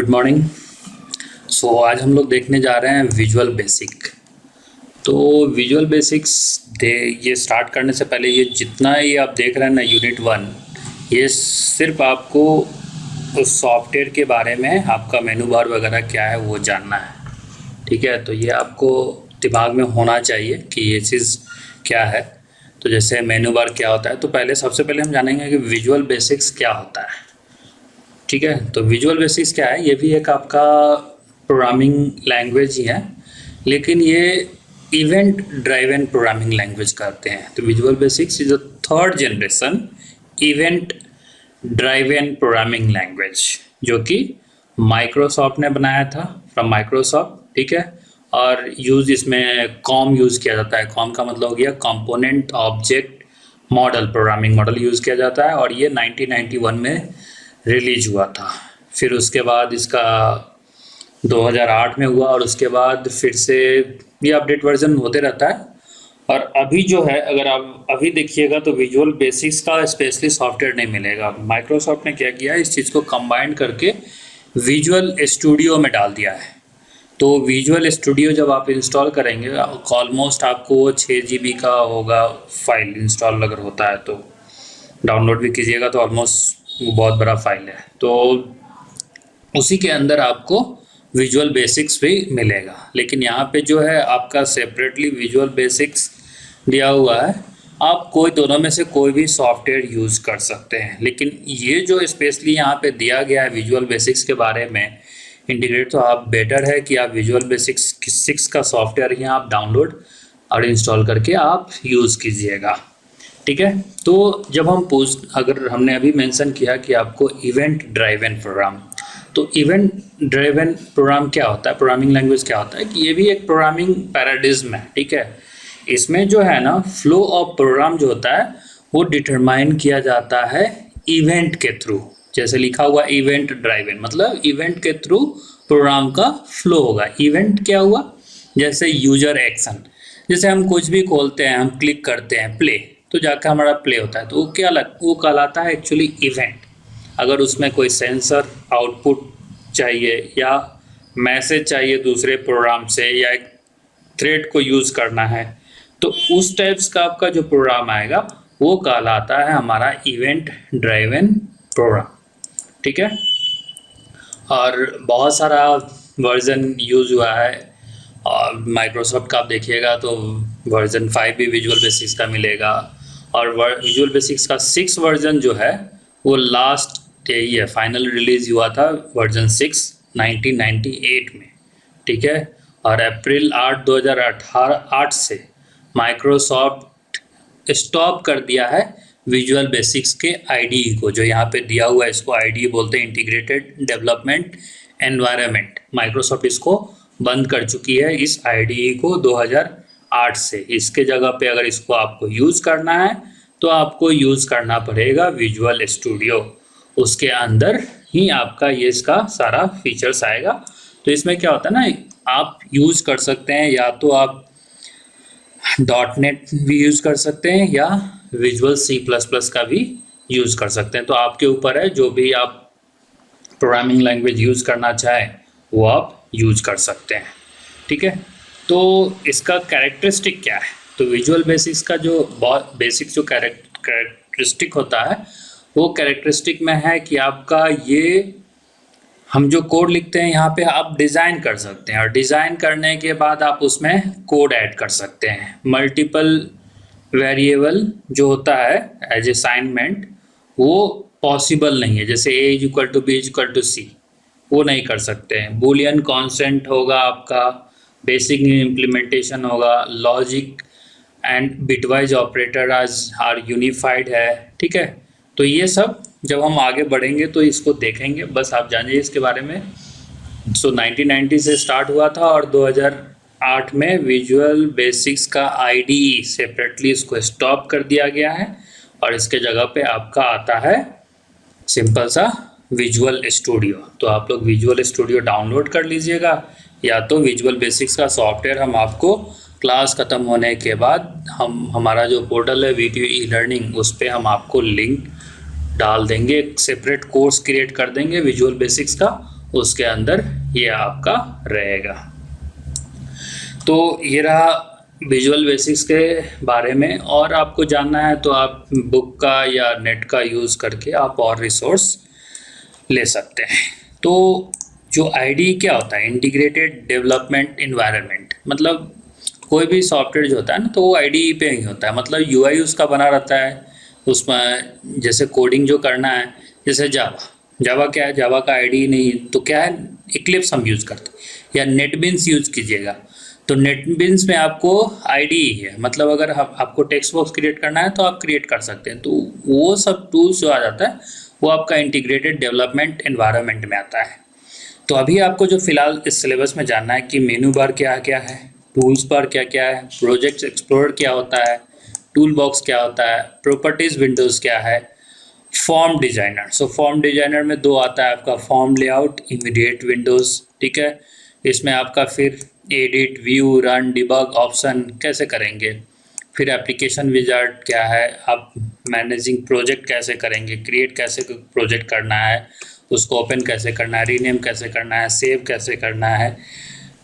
Good morning. आज हम लोग देखने जा रहे हैं विजुअल बेसिक। तो विजुअल बेसिक्स ये स्टार्ट करने से पहले ये जितना ही आप देख रहे हैं ना यूनिट 1, ये सिर्फ आपको उस सॉफ्टवेयर के बारे में, आपका मेनू बार वगैरह क्या है वो जानना है। ठीक है, तो ये आपको दिमाग में होना चाहिए कि ये चीज़ क्या है। तो जैसे मेनू बार क्या होता है, तो सबसे पहले हम जानेंगे कि विजुअल बेसिक्स क्या होता है। ठीक है, तो विजुअल बेसिक्स क्या है, ये भी एक आपका प्रोग्रामिंग लैंग्वेज ही है, लेकिन ये इवेंट ड्राइवन प्रोग्रामिंग लैंग्वेज कहते हैं। तो visual basics is a third generation event driven programming language, जो कि माइक्रोसॉफ्ट ने बनाया था, फ्रॉम माइक्रोसॉफ्ट। ठीक है, और इसमें कॉम यूज़ किया जाता है। कॉम का मतलब हो गया component object model, programming model use किया जाता है, और ये 1991 में रिलीज हुआ था। फिर उसके बाद इसका 2008 में हुआ, और उसके बाद फिर से ये अपडेट वर्जन होते रहता है। और अभी जो है, अगर आप अभी देखिएगा तो विजुअल बेसिक्स का स्पेशली सॉफ्टवेयर नहीं मिलेगा। माइक्रोसॉफ्ट ने क्या किया है, इस चीज़ को कंबाइन करके विजुअल स्टूडियो में डाल दिया है। तो विजुअल स्टूडियो जब आप इंस्टॉल करेंगे, ऑलमोस्ट आपको 6 GB का होगा फाइल इंस्टॉल अगर होता है, तो डाउनलोड भी कीजिएगा तो ऑलमोस्ट वो बहुत बड़ा फाइल है। तो उसी के अंदर आपको विजुअल बेसिक्स भी मिलेगा, लेकिन यहाँ पे जो है आपका सेपरेटली विजुअल बेसिक्स दिया हुआ है। आप दोनों में से कोई भी सॉफ्टवेयर यूज़ कर सकते हैं, लेकिन ये जो स्पेशली यहाँ पे दिया गया है विजुअल बेसिक्स के बारे में इंटीग्रेट, तो आप बेटर है कि आप विजुअल बेसिक्स 6 का सॉफ्टवेयर ही आप डाउनलोड और इंस्टॉल करके आप यूज़ कीजिएगा। ठीक है, तो जब हम अगर हमने अभी मेंशन किया कि आपको इवेंट ड्राइवन प्रोग्राम, तो इवेंट ड्राइवन प्रोग्राम क्या होता है, प्रोग्रामिंग लैंग्वेज क्या होता है, कि ये भी एक प्रोग्रामिंग पैराडिज्म है। ठीक है, इसमें जो है ना फ्लो ऑफ प्रोग्राम जो होता है वो डिटरमाइन किया जाता है इवेंट के थ्रू। जैसे लिखा हुआ इवेंट ड्राइवन, मतलब इवेंट के थ्रू प्रोग्राम का फ्लो होगा। इवेंट क्या हुआ, जैसे यूजर एक्शन, जैसे हम कुछ भी खोलते हैं, हम क्लिक करते हैं प्ले, तो जाकर हमारा प्ले होता है, तो वो कहलाता है एक्चुअली इवेंट। अगर उसमें कोई सेंसर आउटपुट चाहिए या मैसेज चाहिए दूसरे प्रोग्राम से, या एक थ्रेड को यूज़ करना है, तो उस टाइप्स का आपका जो प्रोग्राम आएगा वो कहलाता है हमारा इवेंट ड्राइवन प्रोग्राम। ठीक है, और बहुत सारा वर्जन यूज़ हुआ है, और माइक्रोसॉफ्ट का आप देखिएगा तो वर्जन 5 भी विजुअल बेसिक्स का मिलेगा, और विजुअल बेसिक्स का 6 वर्जन जो है वो लास्ट यही है, फाइनल रिलीज हुआ था वर्जन 6 1998 में। ठीक है, और अप्रैल 8 2008 से माइक्रोसॉफ्ट स्टॉप कर दिया है विजुअल बेसिक्स के आईडीई को, जो यहाँ पे दिया हुआ है, इसको आईडीई बोलते हैं, इंटीग्रेटेड डेवलपमेंट एनवायरनमेंट। माइक्रोसॉफ्ट इसको बंद कर चुकी है, इस आईडीई को 2008 से। इसके जगह पे अगर इसको आपको यूज़ करना है तो आपको यूज़ करना पड़ेगा विजुअल स्टूडियो, उसके अंदर ही आपका ये इसका सारा फीचर्स आएगा। तो इसमें क्या होता है ना, आप यूज़ कर सकते हैं, या तो आप .NET भी यूज़ कर सकते हैं, या विजुअल C++ का भी यूज़ कर सकते हैं। तो आपके ऊपर है, जो भी आप प्रोग्रामिंग लैंग्वेज यूज़ करना चाहें वो आप यूज़ कर सकते हैं। ठीक है, तो इसका कैरेक्टरिस्टिक क्या है, तो विजुअल बेसिक्स का जो बेसिक जो कैरेक्टरिस्टिक होता है, वो कैरेक्टरिस्टिक में है कि आपका ये हम जो कोड लिखते हैं यहाँ पे आप डिज़ाइन कर सकते हैं, और डिज़ाइन करने के बाद आप उसमें कोड ऐड कर सकते हैं। मल्टीपल वेरिएबल जो होता है एज असाइनमेंट, वो पॉसिबल नहीं है। जैसे A = B = C, वो नहीं कर सकते हैं। बूलियन कॉन्स्टेंट होगा आपका, बेसिक इम्प्लीमेंटेशन होगा, logic and bitwise operator are unified है। ठीक है, तो ये सब जब हम आगे बढ़ेंगे तो इसको देखेंगे, बस आप जानिए इसके बारे में। 1990 से स्टार्ट हुआ था, और 2008 में विजुअल बेसिक्स का आईडीई सेपरेटली इसको स्टॉप कर दिया गया है, और इसके जगह पे आपका आता है सिंपल सा विजुअल स्टूडियो। तो आप लोग विजुअल स्टूडियो डाउनलोड कर लीजिएगा, या तो विजुअल बेसिक्स का सॉफ्टवेयर हम आपको क्लास ख़त्म होने के बाद हमारा जो पोर्टल है वीडियो ई लर्निंग, उस पर हम आपको लिंक डाल देंगे, एक सेपरेट कोर्स क्रिएट कर देंगे विजुअल बेसिक्स का, उसके अंदर ये आपका रहेगा। तो ये रहा विजुअल बेसिक्स के बारे में, और आपको जानना है तो आप बुक का या नेट का यूज़ करके आप और रिसोर्स ले सकते हैं। तो जो आईडी क्या होता है, इंटीग्रेटेड डेवलपमेंट इन्वायरमेंट, मतलब कोई भी सॉफ्टवेयर जो होता है ना तो वो आईडी पे ही होता है, मतलब यूआई उसका बना रहता है। उसमें जैसे कोडिंग जो करना है, जैसे जावा क्या है, जावा का आईडी नहीं तो क्या है, इक्लिप्स हम यूज़ करते हैं, या नेटबिन्स यूज़ कीजिएगा तो नेटबिन्स में आपको आईडी ही है, मतलब अगर आपको टेक्स्ट बॉक्स क्रिएट करना है तो आप क्रिएट कर सकते हैं। तो वो सब टूल्स जो आ जाता है वो आपका इंटीग्रेटेड डेवलपमेंट एनवायरनमेंट में आता है। तो अभी आपको जो फिलहाल इस सिलेबस में जानना है कि मेनू बार क्या क्या है, टूल्स बार क्या क्या है, प्रोजेक्ट एक्सप्लोरर क्या होता है, टूल बॉक्स क्या होता है, प्रॉपर्टीज विंडोज़ क्या है, form designer. So form designer में दो आता है आपका, फॉर्म लेआउट, इमीडिएट विंडोज़, ठीक है। इसमें आपका फिर edit, view, run, debug option कैसे करेंगे, फिर एप्लीकेशन विजार्ड क्या है, आप मैनेजिंग प्रोजेक्ट कैसे करेंगे, क्रिएट कैसे प्रोजेक्ट करना है, उसको ओपन कैसे करना है, रीनेम कैसे करना है, सेव कैसे करना है,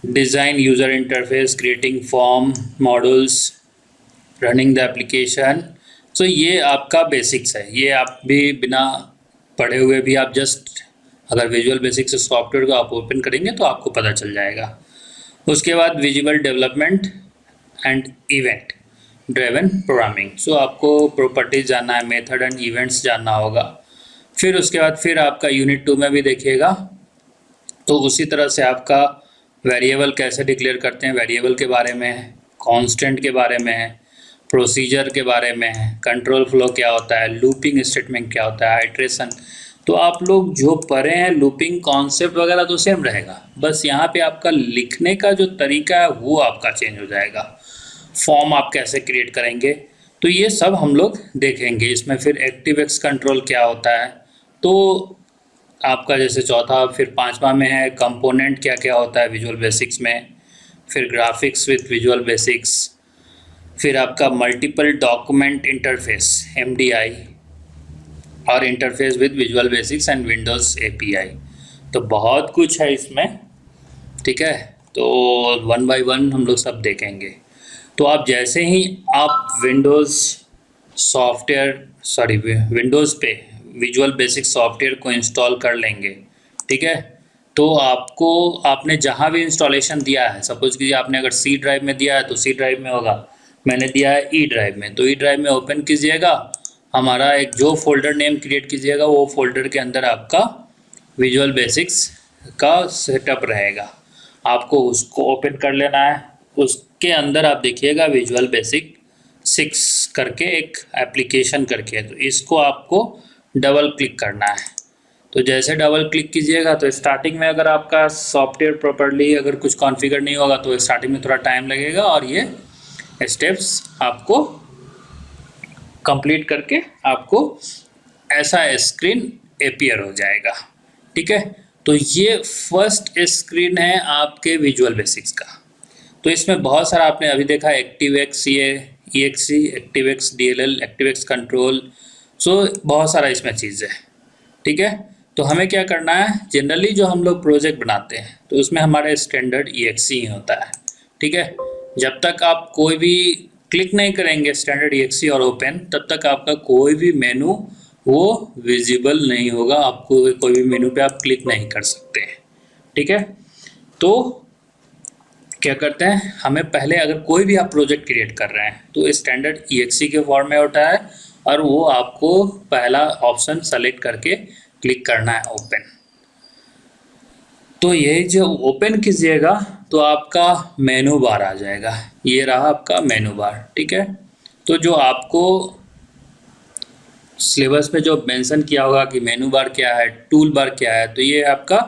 design user interface, creating form modules, running the application. So ये आपका बेसिक्स है, ये आप भी बिना पढ़े हुए भी आप जस्ट अगर विजुअल बेसिक्स से सॉफ्टवेयर को आप ओपन करेंगे तो आपको पता चल जाएगा। उसके बाद visual development and event driven programming. So आपको प्रॉपर्टीज जानना है, मेथड एंड इवेंट्स जानना होगा। फिर उसके बाद फिर आपका यूनिट 2 में भी देखिएगा तो उसी तरह से आपका वेरिएबल कैसे डिक्लेयर करते हैं, वेरिएबल के बारे में है, कांस्टेंट के बारे में है, प्रोसीजर के बारे में है, कंट्रोल फ्लो क्या होता है, लूपिंग स्टेटमेंट क्या होता है, आइट्रेशन। तो आप लोग जो पढ़े हैं लूपिंग कॉन्सेप्ट वगैरह तो सेम रहेगा, बस यहाँ पे आपका लिखने का जो तरीका है वो आपका चेंज हो जाएगा। फॉर्म आप कैसे क्रिएट करेंगे तो ये सब हम लोग देखेंगे इसमें। फिर एक्टिव कंट्रोल क्या होता है, तो आपका जैसे चौथा, फिर पांचवा में है कंपोनेंट क्या क्या होता है विजुअल बेसिक्स में, फिर ग्राफिक्स विथ विजुअल बेसिक्स, फिर आपका मल्टीपल डॉक्यूमेंट इंटरफेस MDI, और interface with visual basics and Windows API। तो बहुत कुछ है इसमें, ठीक है। तो 1 बाय 1 हम लोग सब देखेंगे। तो आप जैसे ही आप विंडोज़ पे विजुअल बेसिक सॉफ्टवेयर को इंस्टॉल कर लेंगे, ठीक है, तो आपने जहाँ भी इंस्टॉलेशन दिया है, सपोज कीजिए आपने अगर C ड्राइव में दिया है तो C ड्राइव में होगा, मैंने दिया है E ड्राइव में तो E ड्राइव में ओपन कीजिएगा, हमारा एक जो फोल्डर नेम क्रिएट कीजिएगा वो फोल्डर के अंदर आपका विजुअल बेसिक्स का सेटअप रहेगा, आपको उसको ओपन कर लेना है। उसके अंदर आप देखिएगा विजुअल बेसिक 6 करके एक एप्लीकेशन करके है, तो इसको आपको डबल क्लिक करना है। तो जैसे डबल क्लिक कीजिएगा तो स्टार्टिंग में अगर आपका सॉफ्टवेयर प्रॉपर्ली अगर कुछ कॉन्फ़िगर नहीं होगा तो स्टार्टिंग में थोड़ा टाइम लगेगा, और ये स्टेप्स आपको कंप्लीट करके आपको ऐसा स्क्रीन अपीयर हो जाएगा, ठीक है। तो ये फर्स्ट स्क्रीन है आपके विजुअल बेसिक्स का। तो इसमें बहुत सारा आपने अभी देखा, एक्टिवएक्स, EXE, एक्टिवएक्स DLL, एक्टिवएक्स कंट्रोल, सो बहुत सारा इसमें चीज़ है, ठीक है। तो हमें क्या करना है, जनरली जो हम लोग प्रोजेक्ट बनाते हैं तो उसमें हमारा स्टैंडर्ड EXE ही होता है, ठीक है। जब तक आप कोई भी क्लिक नहीं करेंगे स्टैंडर्ड EXE और ओपन, तब तक आपका कोई भी मेनू वो विजिबल नहीं होगा, आपको कोई भी मेनू पे आप क्लिक नहीं कर सकते हैं, ठीक है। तो क्या करते हैं, हमें पहले अगर कोई भी आप प्रोजेक्ट क्रिएट कर रहे हैं तो स्टैंडर्ड EXE के फॉर्म में होता है, और वो आपको पहला ऑप्शन सेलेक्ट करके क्लिक करना है ओपन। तो ये जो ओपन कीजिएगा तो आपका मेनू बार आ जाएगा, ये रहा आपका मेनू बार, ठीक है। तो जो आपको सिलेबस में जो मेंशन किया होगा कि मेनू बार क्या है, टूल बार क्या है, तो ये आपका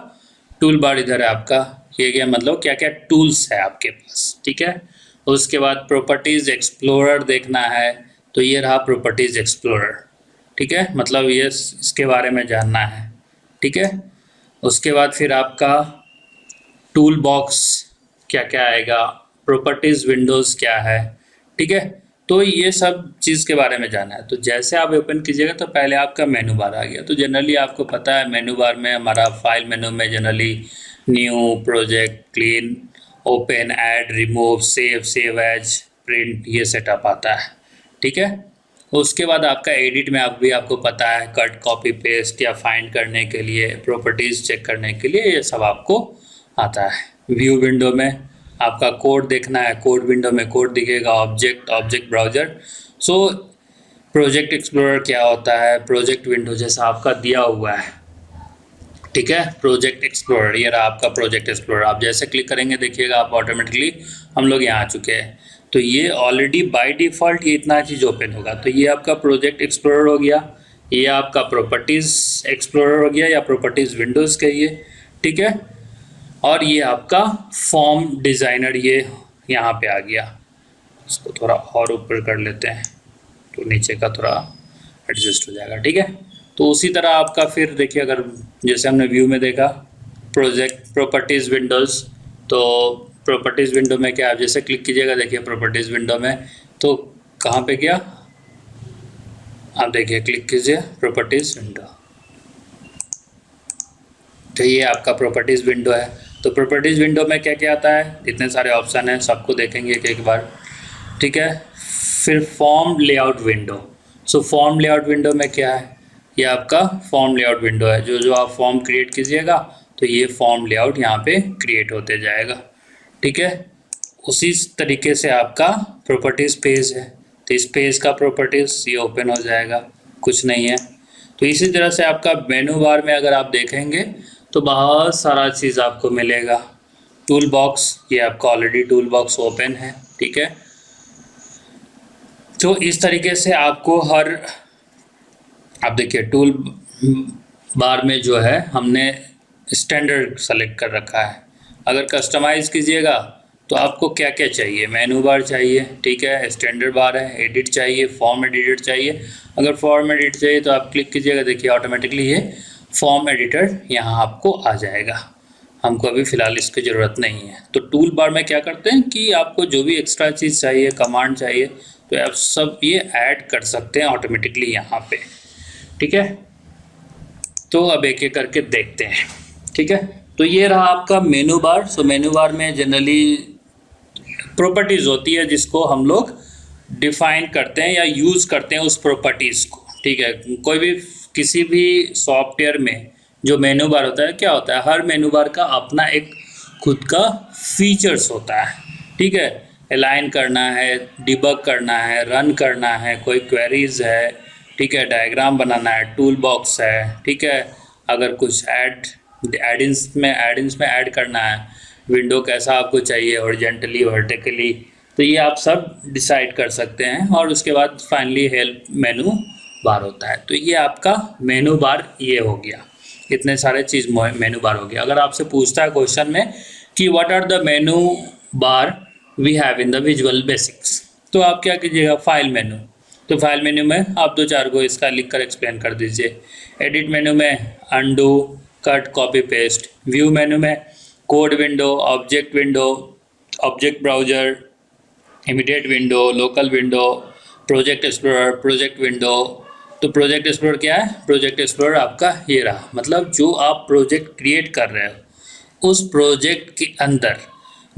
टूल बार इधर है आपका, ये क्या मतलब क्या क्या टूल्स है आपके पास, ठीक है। उसके बाद प्रॉपर्टीज़ एक्सप्लोरर देखना है, तो ये रहा प्रॉपर्टीज़ एक्सप्लोरर, ठीक है, मतलब ये इसके बारे में जानना है, ठीक है। उसके बाद फिर आपका टूल बॉक्स क्या क्या आएगा, प्रॉपर्टीज़ विंडोज़ क्या है, ठीक है। तो ये सब चीज़ के बारे में जाना है। तो जैसे आप ओपन कीजिएगा तो पहले आपका मेनू बार आ गया। तो जनरली आपको पता है मेनू बार में हमारा फाइल मेनू में generally new, project, clean, open, add, remove, save as, print, ये सेटअप आता है। ठीक है। उसके बाद आपका एडिट में आपको पता है कट, कॉपी, पेस्ट या फाइंड करने के लिए, प्रॉपर्टीज़ चेक करने के लिए, ये सब आपको आता है। व्यू विंडो में आपका कोड देखना है, कोड विंडो में कोड दिखेगा, object browser. So project explorer क्या होता है, प्रोजेक्ट विंडो जैसा आपका दिया हुआ है। ठीक है, प्रोजेक्ट एक्सप्लोरर, ये रहा आपका प्रोजेक्ट एक्सप्लोरर। आप जैसे क्लिक करेंगे देखिएगा आप ऑटोमेटिकली हम लोग यहाँ आ चुके हैं। तो ये ऑलरेडी बाय डिफ़ॉल्ट ये इतना चीज़ ओपन होगा। तो ये आपका प्रोजेक्ट एक्सप्लोरर हो गया, ये आपका प्रॉपर्टीज़ एक्सप्लोरर हो गया या प्रॉपर्टीज़ विंडोज़ कहिए। ठीक है, और ये आपका फॉर्म डिज़ाइनर ये यहाँ पे आ गया। इसको थोड़ा और ऊपर कर लेते हैं तो नीचे का थोड़ा एडजस्ट हो जाएगा। ठीक है, तो उसी तरह आपका फिर देखिए, अगर जैसे हमने व्यू में देखा प्रोजेक्ट प्रॉपर्टीज़ विंडोज़, तो प्रॉपर्टीज़ विंडो में क्या आप जैसे क्लिक कीजिएगा देखिए प्रॉपर्टीज़ विंडो में, तो कहाँ पे गया आप देखिए, क्लिक कीजिए प्रॉपर्टीज़ विंडो, तो ये आपका प्रॉपर्टीज़ विंडो है। तो प्रॉपर्टीज़ विंडो में क्या क्या आता है, इतने सारे ऑप्शन हैं, सबको देखेंगे एक बार। ठीक है, फिर form layout window. So form layout window में क्या है, ये आपका फॉर्म लेआउट विंडो है। जो आप फॉर्म क्रिएट कीजिएगा तो ये फॉर्म लेआउट यहाँ पे क्रिएट होते जाएगा। ठीक है, उसी तरीके से आपका प्रॉपर्टीज़ पेज है, तो इस पेज का प्रॉपर्टीज़ ये ओपन हो जाएगा, कुछ नहीं है। तो इसी तरह से आपका मेनू बार में अगर आप देखेंगे तो बहुत सारा चीज़ आपको मिलेगा। टूल बॉक्स, ये आपका ऑलरेडी टूल बॉक्स ओपन है। ठीक है, तो इस तरीके से आपको आप देखिए टूल बार में जो है हमने स्टैंडर्ड सेलेक्ट कर रखा है। अगर कस्टमाइज़ कीजिएगा तो आपको क्या क्या चाहिए, मेनू बार चाहिए, ठीक है, स्टैंडर्ड बार है, एडिट चाहिए, फॉर्म एडिटर चाहिए। अगर फॉर्म एडिट चाहिए तो आप क्लिक कीजिएगा, देखिए ऑटोमेटिकली ये फॉर्म एडिटर यहाँ आपको आ जाएगा। हमको अभी फ़िलहाल इसकी ज़रूरत नहीं है। तो टूल बार में क्या करते हैं कि आपको जो भी एक्स्ट्रा चीज़ चाहिए, कमांड चाहिए, तो आप सब ये ऐड कर सकते हैं ऑटोमेटिकली यहाँ पे। ठीक है, तो अब एक एक करके देखते हैं। ठीक है, तो ये रहा आपका मेनू बार। सो मेनू बार में जनरली प्रॉपर्टीज़ होती है जिसको हम लोग डिफाइन करते हैं या यूज़ करते हैं उस प्रॉपर्टीज़ को। ठीक है, कोई भी किसी भी सॉफ्टवेयर में जो मेनू बार होता है, क्या होता है, हर मेनू बार का अपना एक खुद का फीचर्स होता है। ठीक है, अलाइन करना है, डिबग करना है, रन करना है, कोई क्वेरीज है, ठीक है, डायग्राम बनाना है, टूल बॉक्स है। ठीक है, अगर कुछ एडिंस में ऐड करना है, विंडो कैसा आपको चाहिए, हॉरिजॉन्टली, वर्टिकली, तो ये आप सब डिसाइड कर सकते हैं। और उसके बाद फाइनली हेल्प मेनू बार होता है। तो ये आपका मेनू बार ये हो गया, इतने सारे चीज़ मेनू बार हो गया। अगर आपसे पूछता है क्वेश्चन में कि what are the menu bar we have in the Visual Basics, तो आप क्या कीजिएगा, फाइल मेनू। तो फाइल मेन्यू में आप 2-4 को इसका लिख कर एक्सप्लेन कर दीजिए। एडिट मेनू में undo, cut, copy, paste. View menu में code window, object browser, immediate window, local window, project explorer, project window. तो प्रोजेक्ट एक्सप्लोरर क्या है, प्रोजेक्ट एक्सप्लोरर आपका ये रहा, मतलब जो आप प्रोजेक्ट क्रिएट कर रहे हो उस प्रोजेक्ट के अंदर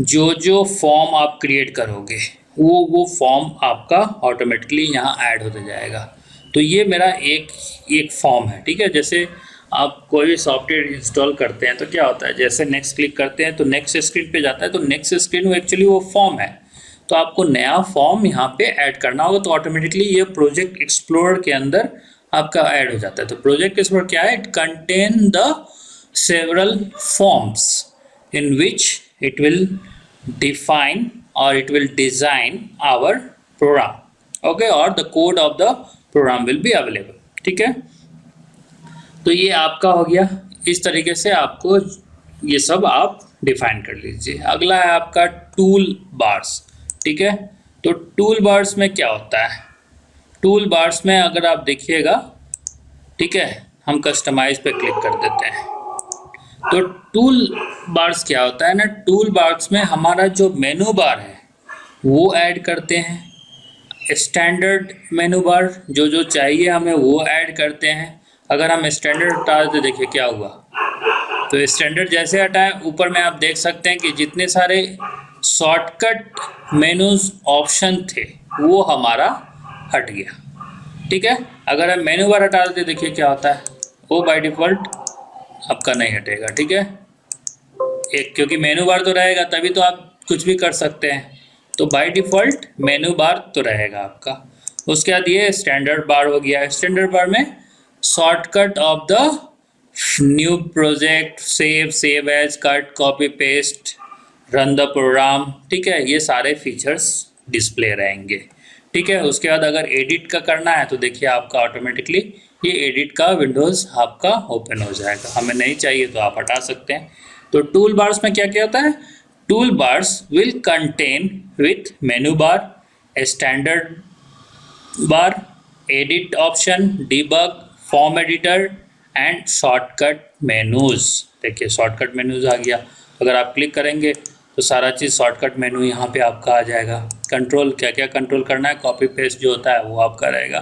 जो जो फॉर्म आप क्रिएट करोगे वो फॉर्म आपका ऑटोमेटिकली यहाँ ऐड होते जाएगा। तो ये मेरा एक फॉर्म है। ठीक है, जैसे आप कोई भी सॉफ्टवेयर इंस्टॉल करते हैं तो क्या होता है, जैसे नेक्स्ट क्लिक करते हैं तो नेक्स्ट स्क्रीन पे जाता है, तो नेक्स्ट स्क्रीन वो एक्चुअली वो फॉर्म है। तो आपको नया फॉर्म यहाँ पे ऐड करना होगा, तो ऑटोमेटिकली ये प्रोजेक्ट एक्सप्लोरर के अंदर आपका ऐड हो जाता है। तो प्रोजेक्ट एक्सप्लोरर क्या है, it contain the several forms in which it will define or it will design our program, okay, or the code of the program will be available. ठीक है, तो ये आपका हो गया। इस तरीके से आपको ये सब आप डिफाइन कर लीजिए। अगला है आपका टूल बार्स। ठीक है, तो टूल बार्स में क्या होता है, टूल बार्स में अगर आप देखिएगा, ठीक है, हम कस्टमाइज पे क्लिक कर देते हैं। तो टूल बार्स क्या होता है ना, टूल बार्स में हमारा जो मेनू बार है वो ऐड करते हैं। स्टैंडर्ड मेनू बार जो जो चाहिए हमें वो ऐड करते हैं। अगर हम स्टैंडर्ड हटा दें तो देखिए क्या हुआ, तो स्टैंडर्ड जैसे हटाएं ऊपर में आप देख सकते हैं कि जितने सारे शॉर्टकट मेनूज ऑप्शन थे वो हमारा हट गया। ठीक है, अगर हम मेनू बार हटा देते देखिए क्या होता है, वो बाय डिफ़ॉल्ट आपका नहीं हटेगा। ठीक है, एक क्योंकि मेनू बार तो रहेगा तभी तो आप कुछ भी कर सकते हैं, तो बाय डिफ़ॉल्ट मेनू बार तो रहेगा आपका। उसके बाद ये स्टैंडर्ड बार हो गया। स्टैंडर्ड बार में shortcut of the new project, save as, cut, copy paste, run the program. ठीक है, ये सारे फीचर्स डिस्प्ले रहेंगे। ठीक है, उसके बाद अगर एडिट का करना है तो देखिए आपका ऑटोमेटिकली ये एडिट का विंडोज़ आपका ओपन हो जाएगा। हमें नहीं चाहिए तो आप हटा सकते हैं। तो टूल बार्स में क्या क्या होता है, tool bars will contain with menu bar, standard bar, edit option, debug, form editor and shortcut menus. देखिए शॉर्टकट मेनूज आ गया, अगर आप क्लिक करेंगे तो सारा चीज़ शॉर्टकट मेनू यहाँ पे आपका आ जाएगा। कंट्रोल क्या क्या कंट्रोल करना है, कॉपी पेस्ट जो होता है वो आपका रहेगा।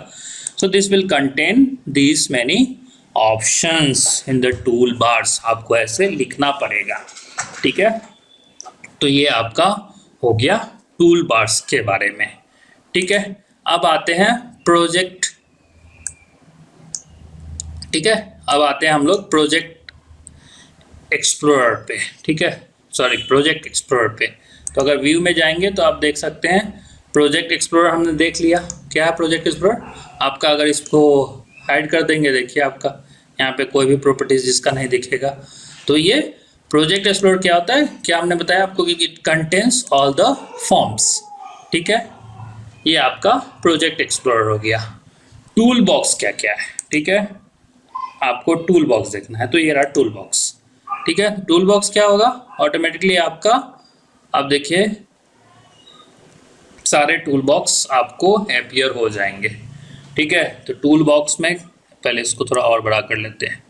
So this will contain this many options in the tool bars, आपको ऐसे लिखना पड़ेगा। ठीक है, तो ये आपका हो गया टूल बार्स के बारे में। ठीक है, अब आते हैं प्रोजेक्ट। ठीक है, अब आते हैं हम लोग प्रोजेक्ट एक्सप्लोरर पे। ठीक है, सॉरी प्रोजेक्ट एक्सप्लोरर पे। तो अगर व्यू में जाएंगे तो आप देख सकते हैं प्रोजेक्ट एक्सप्लोरर हमने देख लिया। क्या है प्रोजेक्ट एक्सप्लोरर आपका, अगर इसको हाइड कर देंगे देखिए आपका यहाँ पे कोई भी प्रॉपर्टीज जिसका नहीं दिखेगा। तो ये प्रोजेक्ट एक्सप्लोरर क्या होता है, क्या हमने बताया आपको कि it contains all the forms. ठीक है, ये आपका प्रोजेक्ट एक्सप्लोरर हो गया। टूल बॉक्स क्या क्या है, ठीक है, आपको टूल बॉक्स देखना है तो ये रहा टूल बॉक्स। ठीक है, टूल बॉक्स क्या होगा, ऑटोमेटिकली आपका अब देखिए सारे टूल बॉक्स आपको अपीयर हो जाएंगे। ठीक है, तो टूल बॉक्स में पहले इसको थोड़ा और बड़ा कर लेते हैं।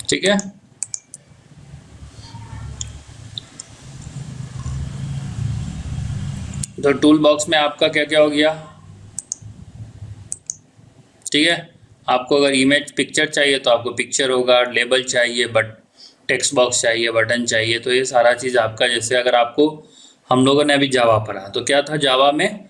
ठीक है, तो टूल बॉक्स में आपका क्या क्या हो गया। ठीक है, आपको अगर इमेज पिक्चर चाहिए तो आपको पिक्चर होगा, लेबल चाहिए, बट टेक्स्ट बॉक्स चाहिए, बटन चाहिए, तो ये सारा चीज़ आपका। जैसे अगर आपको, हम लोगों ने अभी जावा पढ़ा तो क्या था, जावा में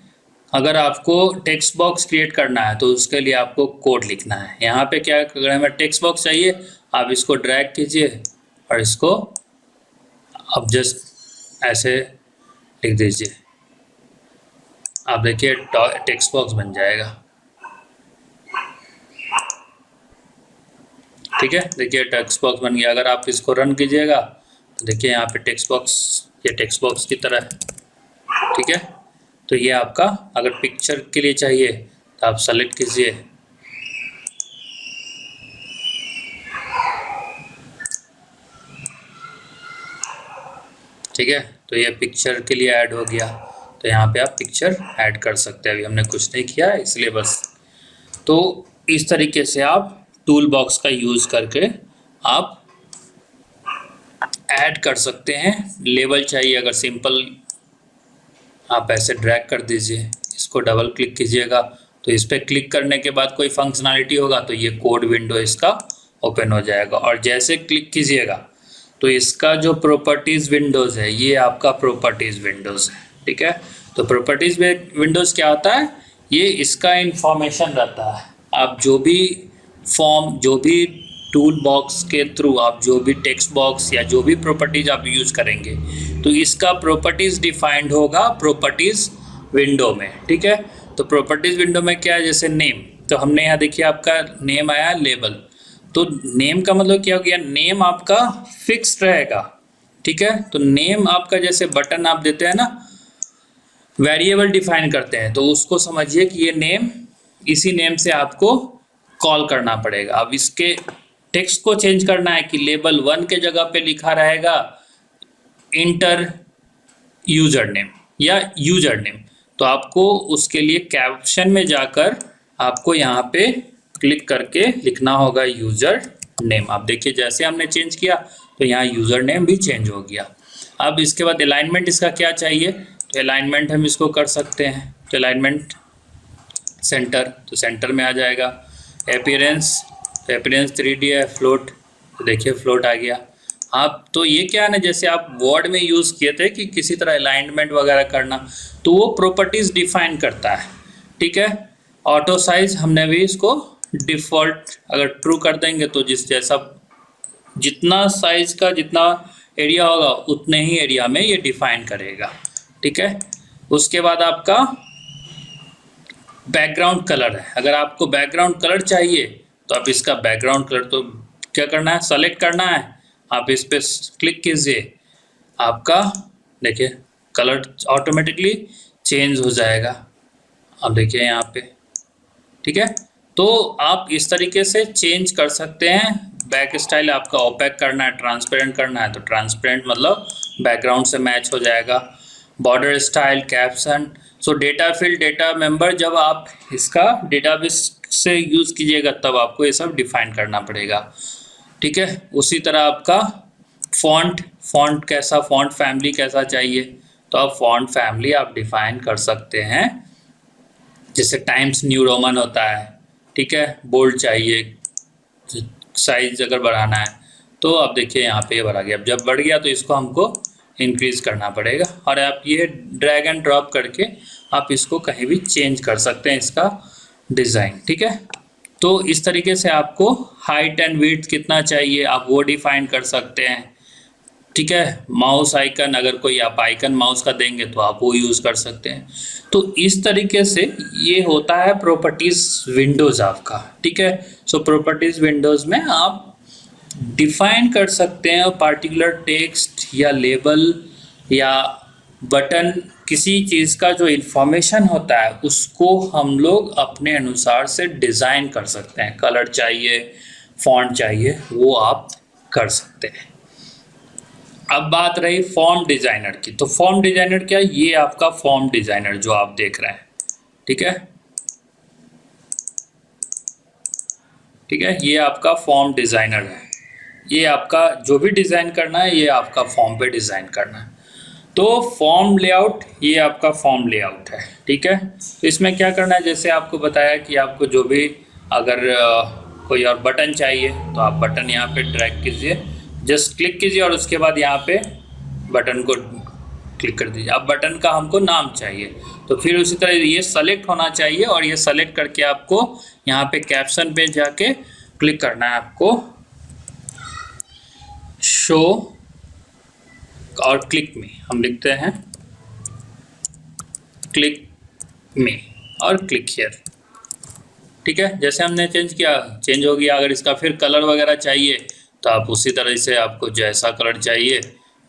अगर आपको टेक्स्ट बॉक्स क्रिएट करना है तो उसके लिए आपको कोड लिखना है। यहाँ पे क्या, अगर हमें टेक्स्ट बॉक्स चाहिए आप इसको ड्रैग कीजिए और इसको अब जस्ट ऐसे लिख दीजिए, आप देखिए टेक्स्ट बॉक्स बन जाएगा। ठीक है, देखिए टेक्स्ट बॉक्स बन गया। अगर आप इसको रन कीजिएगा तो देखिए यहाँ पे टेक्स्ट बॉक्स, ये टेक्स्ट बॉक्स की तरह है। ठीक है, तो ये आपका अगर पिक्चर के लिए चाहिए तो आप सेलेक्ट कीजिए, ठीक है, तो ये पिक्चर के लिए ऐड हो गया। तो यहाँ पे आप पिक्चर ऐड कर सकते हैं। अभी हमने कुछ नहीं किया इसलिए बस। तो इस तरीके से आप टूल बॉक्स का यूज़ करके आप ऐड कर सकते हैं। लेबल चाहिए अगर सिंपल, आप ऐसे ड्रैग कर दीजिए, इसको डबल क्लिक कीजिएगा तो इस पर क्लिक करने के बाद कोई फंक्शनैलिटी होगा तो ये कोड विंडो इसका ओपन हो जाएगा। और जैसे क्लिक कीजिएगा तो इसका जो प्रॉपर्टीज़ विंडोज़ है ये आपका प्रॉपर्टीज़ विंडोज़ है। ठीक है, तो प्रॉपर्टीज़ विंडोज़ क्या होता है, ये इसका इंफॉर्मेशन रहता है। आप जो भी फॉर्म, जो भी टूल बॉक्स के थ्रू आप जो भी टेक्स्ट बॉक्स या जो भी प्रॉपर्टीज़ आप यूज़ करेंगे तो इसका प्रॉपर्टीज़ डिफाइंड होगा प्रॉपर्टीज़ विंडो में। ठीक है, तो प्रॉपर्टीज़ विंडो में क्या है, जैसे नेम, तो हमने यहाँ देखिए आपका नेम आया लेबल, तो नेम का मतलब क्या हो गया, नेम आपका फिक्स्ड रहेगा। ठीक है, तो नेम आपका जैसे बटन आप देते हैं ना, वेरिएबल डिफाइन करते हैं, तो उसको समझिए कि ये नेम, इसी नेम से आपको कॉल करना पड़ेगा। अब इसके टेक्स्ट को चेंज करना है कि लेबल 1 के जगह पे लिखा रहेगा इंटर यूजर नेम या यूजर नेम, तो आपको उसके लिए कैप्शन में जाकर आपको यहाँ पे क्लिक करके लिखना होगा यूज़र नेम। आप देखिए जैसे हमने चेंज किया तो यहाँ यूज़र नेम भी चेंज हो गया। अब इसके बाद अलाइनमेंट इसका क्या चाहिए, तो अलाइनमेंट हम इसको कर सकते हैं। तो अलाइनमेंट सेंटर, तो सेंटर में आ जाएगा। अपीयरेंस, तो अपीयरेंस 3D है। फ्लोट, तो देखिए फ्लोट आ गया। आप तो ये क्या है ना, जैसे आप वर्ड में यूज़ किए थे कि किसी तरह अलाइनमेंट वगैरह करना, तो वो प्रॉपर्टीज़ डिफाइन करता है, ठीक है। ऑटो साइज हमने भी इसको डिफ़ॉल्ट अगर ट्रू कर देंगे तो जैसा जितना साइज का जितना एरिया होगा उतने ही एरिया में ये डिफाइन करेगा, ठीक है। उसके बाद आपका बैकग्राउंड कलर है। अगर आपको बैकग्राउंड कलर चाहिए तो आप इसका बैकग्राउंड कलर तो क्या करना है, सेलेक्ट करना है। आप इस पर क्लिक कीजिए, आपका देखिए कलर ऑटोमेटिकली चेंज हो जाएगा। अब देखिए यहाँ पे, ठीक है। तो आप इस तरीके से चेंज कर सकते हैं। बैक स्टाइल आपका ओपेक करना है, ट्रांसपेरेंट करना है तो ट्रांसपेरेंट मतलब बैकग्राउंड से मैच हो जाएगा। बॉर्डर स्टाइल, कैप्शन, सो डेटा फील्ड, डेटा मेंबर, जब आप इसका डेटाबेस से यूज़ कीजिएगा तब आपको ये सब डिफाइन करना पड़ेगा, ठीक है। उसी तरह आपका फॉन्ट कैसा, फॉन्ट फैमिली कैसा चाहिए, तो आप फॉन्ट फैमिली आप डिफाइन कर सकते हैं। जैसे टाइम्स न्यू रोमन होता है, ठीक है। बोल्ड चाहिए, साइज अगर बढ़ाना है तो आप देखिए यहाँ पे ये बढ़ा गया। अब जब बढ़ गया तो इसको हमको इंक्रीज करना पड़ेगा, और आप ये ड्रैग एंड ड्रॉप करके आप इसको कहीं भी चेंज कर सकते हैं इसका डिज़ाइन, ठीक है। तो इस तरीके से आपको हाइट एंड विड्थ कितना चाहिए आप वो डिफाइन कर सकते हैं, ठीक है। माउस आइकन, अगर कोई आप आइकन माउस का देंगे तो आप वो यूज़ कर सकते हैं। तो इस तरीके से ये होता है प्रॉपर्टीज़ विंडोज़ आपका, ठीक है। सो प्रॉपर्टीज़ विंडोज़ में आप डिफाइन कर सकते हैं पार्टिकुलर टेक्स्ट या लेबल या बटन, किसी चीज़ का जो इन्फॉर्मेशन होता है उसको हम लोग अपने अनुसार से डिज़ाइन कर सकते हैं। कलर चाहिए, फॉन्ट चाहिए, वो आप कर सकते हैं। अब बात रही फॉर्म डिज़ाइनर की, तो फॉर्म डिज़ाइनर क्या है, ये आपका फॉर्म डिज़ाइनर जो आप देख रहे हैं, ठीक है, ठीक है। ये आपका फॉर्म डिज़ाइनर है। ये आपका जो भी डिज़ाइन करना है ये आपका फॉर्म पे डिज़ाइन करना है। तो फॉर्म लेआउट, ये आपका फॉर्म लेआउट है, ठीक है। तो इसमें क्या करना है, जैसे आपको बताया कि आपको जो भी अगर कोई और बटन चाहिए तो आप बटन यहाँ पे ड्रैग कीजिए, जस्ट क्लिक कीजिए और उसके बाद यहाँ पे बटन को क्लिक कर दीजिए। अब बटन का हमको नाम चाहिए तो फिर उसी तरह ये सेलेक्ट होना चाहिए, और ये सेलेक्ट करके आपको यहाँ पे कैप्शन पे जाके क्लिक करना है आपको शो, और क्लिक में हम लिखते हैं क्लिक में और क्लिक हियर, ठीक है। जैसे हमने चेंज किया चेंज हो गया। अगर इसका फिर कलर वगैरह चाहिए तो आप उसी तरह से आपको जैसा कलर चाहिए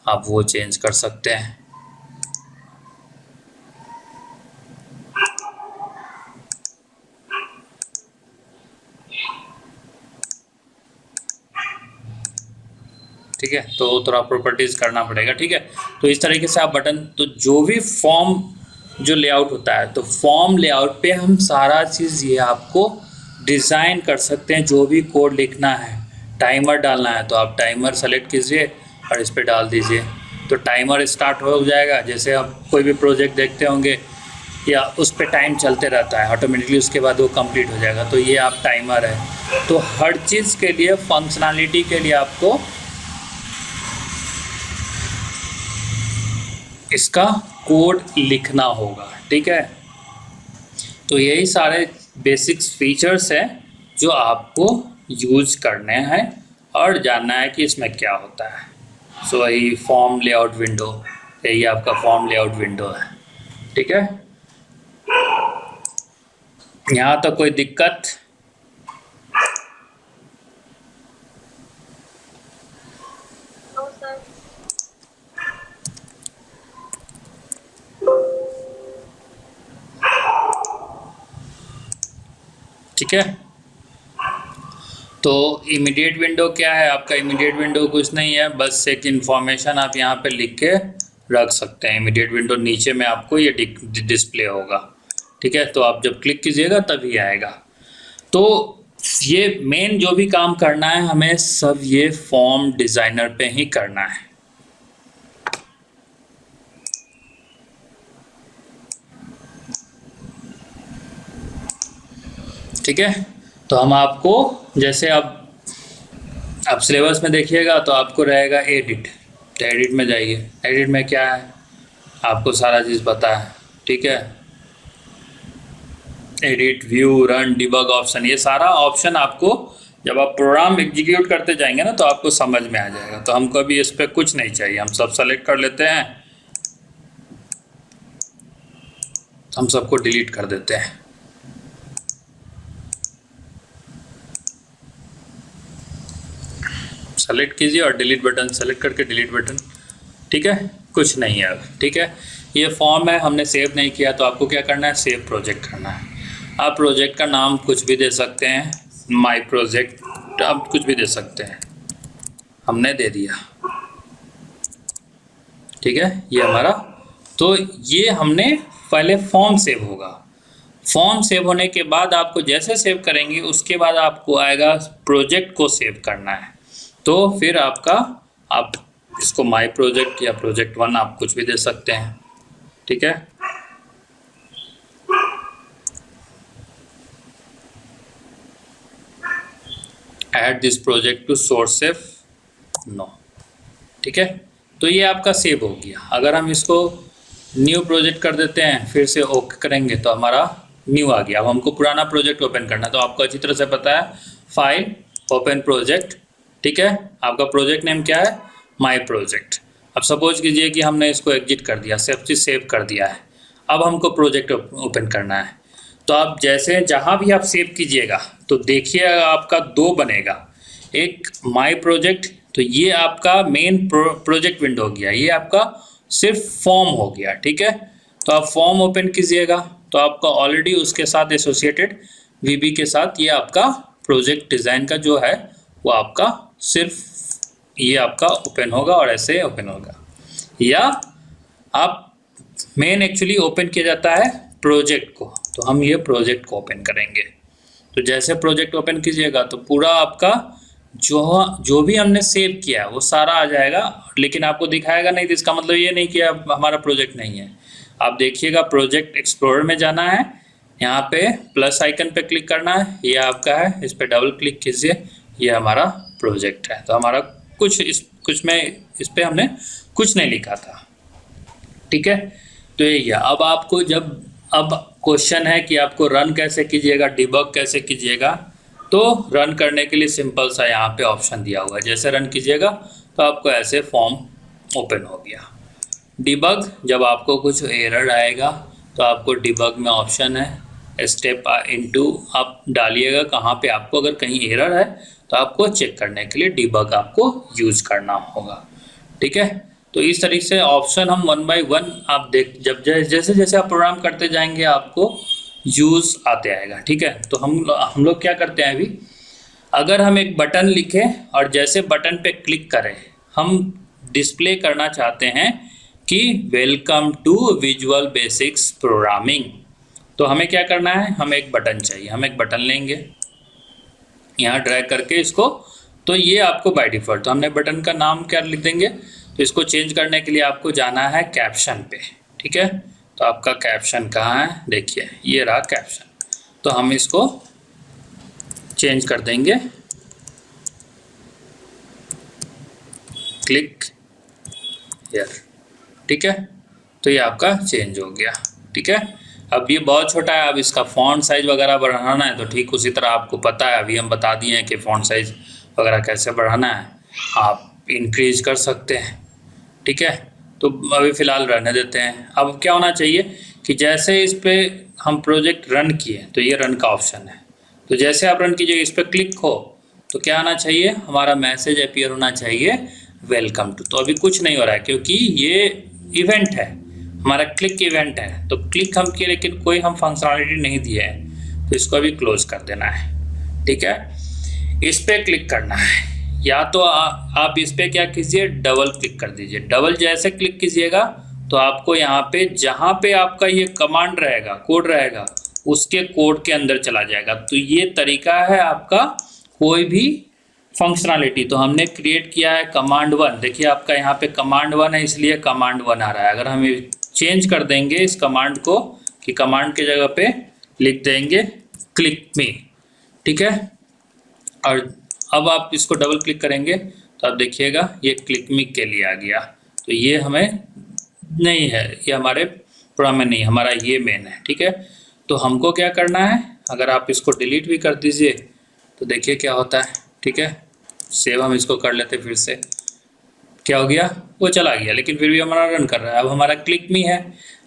आप वो चेंज कर सकते हैं। ठीक है, तो थोड़ा प्रॉपर्टीज करना पड़ेगा, ठीक है। तो इस तरीके से आप बटन, तो जो भी फॉर्म जो लेआउट होता है तो फॉर्म लेआउट पे हम सारा चीज़ ये आपको डिज़ाइन कर सकते हैं। जो भी कोड लिखना है, टाइमर डालना है तो आप टाइमर सेलेक्ट कीजिए और इस पर डाल दीजिए, तो टाइमर स्टार्ट हो जाएगा। जैसे आप कोई भी प्रोजेक्ट देखते होंगे या उस पर टाइम चलते रहता है ऑटोमेटिकली, उसके बाद वो कंप्लीट हो जाएगा। तो ये आप टाइमर है। तो हर चीज़ के लिए, फंक्शनैलिटी के लिए आपको इसका कोड लिखना होगा, ठीक है। तो यही सारे बेसिक्स फीचर्स हैं जो आपको यूज करने हैं और जानना है कि इसमें क्या होता है। सो यही फॉर्म लेआउट विंडो, यही आपका फॉर्म लेआउट विंडो है, ठीक है। यहाँ तो कोई दिक्कत? ठीक है। तो इमीडिएट विंडो क्या है आपका? इमीडिएट विंडो कुछ नहीं है, बस एक इन्फॉर्मेशन आप यहाँ पे लिख के रख सकते हैं। इमीडिएट विंडो नीचे में आपको ये डिस्प्ले होगा, ठीक है, तो आप जब क्लिक कीजिएगा तभी आएगा। तो ये मेन जो भी काम करना है हमें सब ये फॉर्म डिजाइनर पे ही करना है। ठीक है, तो हम आपको जैसे आप सिलेबस में देखिएगा तो आपको रहेगा एडिट, तो एडिट में जाइए। एडिट में क्या है आपको सारा चीज़ पता है। ठीक है, edit, view, run, debug option, ये सारा ऑप्शन आपको जब आप प्रोग्राम एग्जीक्यूट करते जाएंगे ना तो आपको समझ में आ जाएगा। तो हमको अभी इस पर कुछ नहीं चाहिए, हम सब सेलेक्ट कर लेते हैं, हम सबको डिलीट कर देते हैं। सेलेक्ट कीजिए और डिलीट बटन सेलेक्ट करके डिलीट बटन। ठीक है, कुछ नहीं है अब। ठीक है, ये फॉर्म है, हमने सेव नहीं किया तो आपको क्या करना है, सेव प्रोजेक्ट करना है। आप प्रोजेक्ट का नाम कुछ भी दे सकते हैं, माई प्रोजेक्ट आप कुछ भी दे सकते हैं, हमने दे दिया। ठीक है, ये हमारा, तो ये हमने पहले फॉर्म सेव होगा। फॉर्म सेव होने के बाद आपको जैसे सेव करेंगे उसके बाद आपको आएगा प्रोजेक्ट को सेव करना है। तो फिर आपका, आप इसको माई प्रोजेक्ट या प्रोजेक्ट 1 आप कुछ भी दे सकते हैं। ठीक है, add this project to source save, no. ठीक है, तो ये आपका सेव हो गया। अगर हम इसको न्यू प्रोजेक्ट कर देते हैं, फिर से ओके करेंगे तो हमारा न्यू आ गया। अब हमको पुराना प्रोजेक्ट ओपन करना, तो आपको अच्छी तरह से पता है, फाइल, ओपन प्रोजेक्ट। ठीक है, आपका प्रोजेक्ट नेम क्या है, माई प्रोजेक्ट। अब सपोज कीजिए कि हमने इसको एग्जिट कर दिया, सब चीज़ सेव कर दिया है, अब हमको प्रोजेक्ट ओपन करना है। तो आप जैसे जहाँ भी आप सेव कीजिएगा तो देखिए आपका 2 बनेगा, एक माई प्रोजेक्ट, तो ये आपका मेन प्रोजेक्ट विंडो हो गया, ये आपका सिर्फ फॉर्म हो गया। ठीक है, तो आप फॉर्म ओपन कीजिएगा तो आपका ऑलरेडी उसके साथ एसोसिएटेड वीबी के साथ ये आपका प्रोजेक्ट डिज़ाइन का जो है वो आपका सिर्फ ये आपका ओपन होगा और ऐसे ओपन होगा। या आप मेन एक्चुअली ओपन किया जाता है प्रोजेक्ट को, तो हम ये प्रोजेक्ट को ओपन करेंगे। तो जैसे प्रोजेक्ट ओपन कीजिएगा तो पूरा आपका जो भी हमने सेव किया वो सारा आ जाएगा, लेकिन आपको दिखाएगा नहीं। तो इसका मतलब ये नहीं कि हमारा प्रोजेक्ट नहीं है। आप देखिएगा प्रोजेक्ट एक्सप्लोरर में जाना है, यहाँ पे प्लस आइकन पे क्लिक करना है, ये आपका है, इस पर डबल क्लिक कीजिए, ये हमारा प्रोजेक्ट है। तो हमारा कुछ में इस पर हमने कुछ नहीं लिखा था। ठीक है, तो ये अब आपको अब क्वेश्चन है कि आपको रन कैसे कीजिएगा, डिबग कैसे कीजिएगा। तो रन करने के लिए सिंपल सा यहाँ पे ऑप्शन दिया हुआ है, जैसे रन कीजिएगा तो आपको ऐसे फॉर्म ओपन हो गया। डिबग, जब आपको कुछ एरर आएगा तो आपको डिबग में ऑप्शन है, स्टेप इनटू आप डालिएगा कहाँ पे आपको अगर कहीं एरर है तो आपको चेक करने के लिए डिबग आपको यूज करना होगा। ठीक है, तो इस तरीके से ऑप्शन हम 1 by 1 आप जब जैसे जैसे आप प्रोग्राम करते जाएंगे आपको यूज आते आएगा। ठीक है, तो हम लोग क्या करते हैं अभी, अगर हम एक बटन लिखें और जैसे बटन पे क्लिक करें, हम डिस्प्ले करना चाहते हैं कि welcome to Visual Basics programming, तो हमें क्या करना है, हमें एक बटन चाहिए। हम एक बटन लेंगे, यहाँ ड्रैग करके इसको, तो ये आपको बाय डिफॉल्ट, तो हमने बटन का नाम क्या लिख देंगे। तो इसको चेंज करने के लिए आपको जाना है कैप्शन पे। ठीक है, तो आपका कैप्शन कहाँ है, देखिए ये रहा कैप्शन। तो हम इसको चेंज कर देंगे, क्लिक हियर। ठीक है, तो ये आपका चेंज हो गया। ठीक है, अब ये बहुत छोटा है, अब इसका फॉन्ट साइज वगैरह बढ़ाना है तो ठीक उसी तरह आपको पता है, अभी हम बता दिए हैं कि फॉन्ट साइज वगैरह कैसे बढ़ाना है, आप इंक्रीज कर सकते हैं। ठीक है, तो अभी फ़िलहाल रहने देते हैं। अब क्या होना चाहिए कि जैसे इस पर हम प्रोजेक्ट रन किए तो ये रन का ऑप्शन है, तो जैसे आप रन कीजिए इस पर क्लिक हो तो क्या आना चाहिए, हमारा मैसेज अपीयर होना चाहिए वेलकम टू। तो अभी कुछ नहीं हो रहा है क्योंकि ये इवेंट है, हमारा क्लिक इवेंट है, तो क्लिक हम किए लेकिन कोई हम फंक्शनलिटी नहीं दिए है, तो इसको अभी क्लोज कर देना है। ठीक है, इस पर क्लिक करना है, या तो आप इस पर क्या कीजिए, डबल क्लिक कर दीजिए। डबल जैसे क्लिक कीजिएगा तो आपको यहाँ पे जहाँ पे आपका ये कमांड रहेगा, कोड रहेगा, उसके कोड के अंदर चला जाएगा। तो ये तरीका है आपका कोई भी फंक्शनैलिटी। तो हमने क्रिएट किया है कमांड 1, देखिए आपका यहाँ पे कमांड 1 है इसलिए कमांड 1 आ रहा है। अगर हम चेंज कर देंगे इस कमांड को कि कमांड के जगह पे लिख देंगे क्लिक मी, ठीक है, और अब आप इसको डबल क्लिक करेंगे तो आप देखिएगा ये क्लिक मी के लिए आ गया। तो ये हमें नहीं है, ये हमारे प्रोग्राम में नहीं, हमारा ये मेन है, ठीक है। तो हमको क्या करना है, अगर आप इसको डिलीट भी कर दीजिए तो देखिए क्या होता है, ठीक है। सेव हम इसको कर लेते फिर से, क्या हो गया, वो चला गया, लेकिन फिर भी हमारा रन कर रहा है। अब हमारा क्लिक मी है।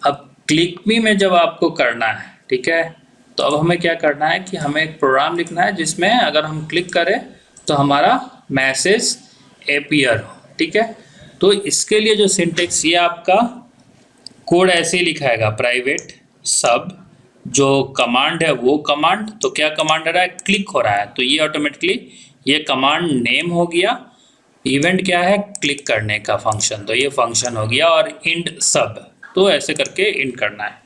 अब क्लिक मी में जब आपको करना है, ठीक है, तो अब हमें क्या करना है कि हमें एक प्रोग्राम लिखना है जिसमें अगर हम क्लिक करें तो हमारा मैसेज अपीयर हो, ठीक है। तो इसके लिए जो सिंटेक्स, ये आपका कोड ऐसे ही लिखाएगा, प्राइवेट सब जो कमांड है वो कमांड, तो क्या कमांड आ रहा है, क्लिक हो रहा है, तो ये ऑटोमेटिकली ये कमांड नेम हो गया। इवेंट क्या है, क्लिक करने का फंक्शन, तो ये फंक्शन हो गया, और इंड सब, तो ऐसे करके इंड करना है।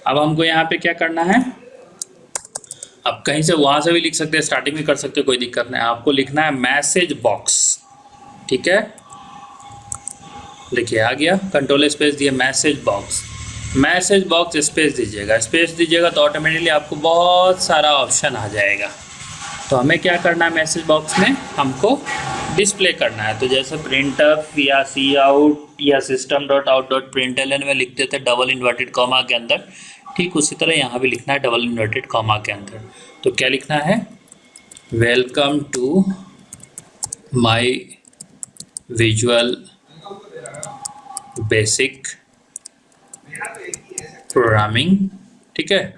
अब हमको यहाँ पे क्या करना है, अब कहीं से वहाँ से भी लिख सकते हैं, स्टार्टिंग में कर सकते हो, कोई दिक्कत नहीं। आपको लिखना है मैसेज बॉक्स, ठीक है, देखिए आ गया, कंट्रोल स्पेस दिए message box, message box space दीजिएगा तो ऑटोमेटिकली आपको बहुत सारा ऑप्शन आ जाएगा। तो हमें क्या करना है, मैसेज बॉक्स में हमको डिस्प्ले करना है। तो जैसे प्रिंटफ या सी आउट या system.out.println में लिखते थे डबल इन्वर्टेड कॉमा के अंदर, ठीक उसी तरह यहाँ भी लिखना है डबल इन्वर्टेड कॉमा के अंदर। तो क्या लिखना है, welcome to my Visual Basic programming, ठीक है,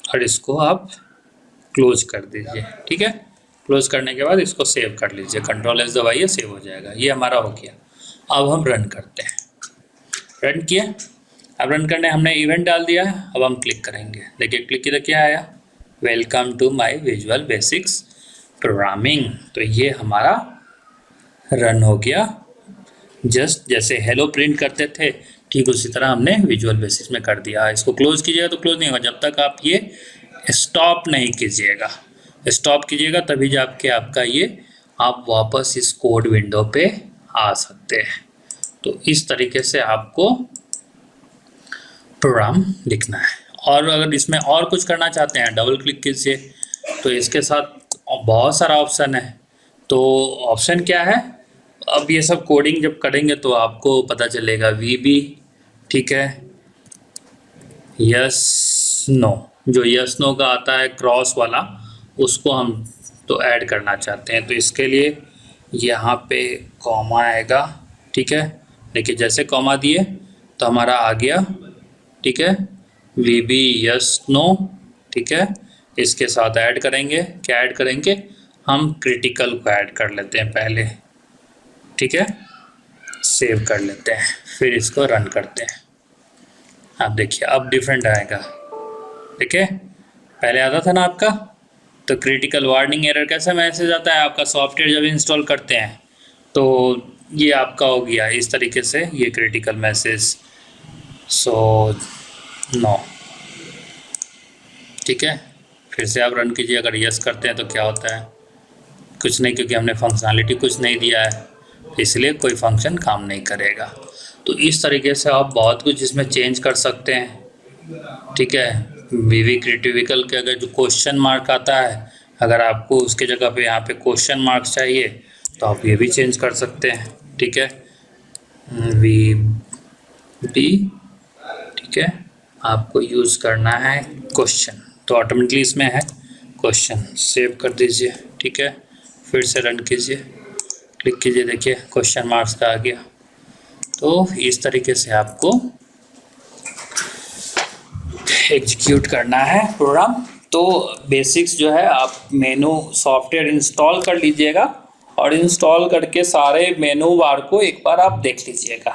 और इसको आप क्लोज कर दीजिए, ठीक है। क्लोज करने के बाद इसको सेव कर लीजिए, कंट्रोल एस दबाइए, सेव हो जाएगा। ये हमारा हो गया। अब हम रन करते हैं, रन किया, अब रन करने हमने इवेंट डाल दिया है। अब हम क्लिक करेंगे, देखिए क्लिक किया क्या आया, welcome to my Visual Basics programming. तो ये हमारा रन हो गया। जस्ट जैसे हेलो प्रिंट करते थे ठीक उसी तरह हमने विजुअल बेसिक्स में कर दिया। इसको क्लोज कीजिएगा तो क्लोज नहीं होगा जब तक आप ये स्टॉप नहीं कीजिएगा। स्टॉप कीजिएगा तभी जाके आपका ये आप वापस इस कोड विंडो पे आ सकते हैं। तो इस तरीके से आपको प्रोग्राम लिखना है। और अगर इसमें और कुछ करना चाहते हैं डबल क्लिक कीजिए, तो इसके साथ बहुत सारा ऑप्शन है। तो ऑप्शन क्या है, अब ये सब कोडिंग जब करेंगे तो आपको पता चलेगा। VB, ठीक है, यस नो, जो यस नो का आता है क्रॉस वाला, उसको हम तो ऐड करना चाहते हैं। तो इसके लिए यहाँ पे कॉमा आएगा, ठीक है। देखिए जैसे कॉमा दिए तो हमारा आ गया, ठीक है, VB यस नो, ठीक है। इसके साथ ऐड करेंगे, क्या ऐड करेंगे, हम क्रिटिकल को ऐड कर लेते हैं पहले, ठीक है, सेव कर लेते हैं, फिर इसको रन करते हैं। आप देखिए अब डिफरेंट आएगा, ठीक है। पहले आता था ना आपका, तो क्रिटिकल वार्निंग एरर कैसा मैसेज आता है आपका सॉफ्टवेयर जब इंस्टॉल करते हैं, तो ये आपका हो गया इस तरीके से, ये क्रिटिकल मैसेज सो नो, ठीक है। फिर से आप रन कीजिए, अगर यस करते हैं तो क्या होता है, कुछ नहीं, क्योंकि हमने फंक्शनैलिटी कुछ नहीं दिया है इसलिए कोई फंक्शन काम नहीं करेगा। तो इस तरीके से आप बहुत कुछ इसमें चेंज कर सकते हैं, ठीक है। VB क्रिटिकल के अगर जो क्वेश्चन मार्क आता है, अगर आपको उसके जगह पे यहाँ पे क्वेश्चन मार्क चाहिए तो आप ये भी चेंज कर सकते हैं, ठीक है। VB, ठीक है, आपको यूज़ करना है क्वेश्चन, तो ऑटोमेटिकली इसमें है क्वेश्चन, सेव कर दीजिए, ठीक है। फिर से रन कीजिए, क्लिक कीजिए, देखिए क्वेश्चन मार्क्स का आ गया। तो इस तरीके से आपको एग्जीक्यूट करना है प्रोग्राम। तो बेसिक्स जो है आप मेनू सॉफ्टवेयर इंस्टॉल कर लीजिएगा और इंस्टॉल करके सारे मेनू बार को एक बार आप देख लीजिएगा,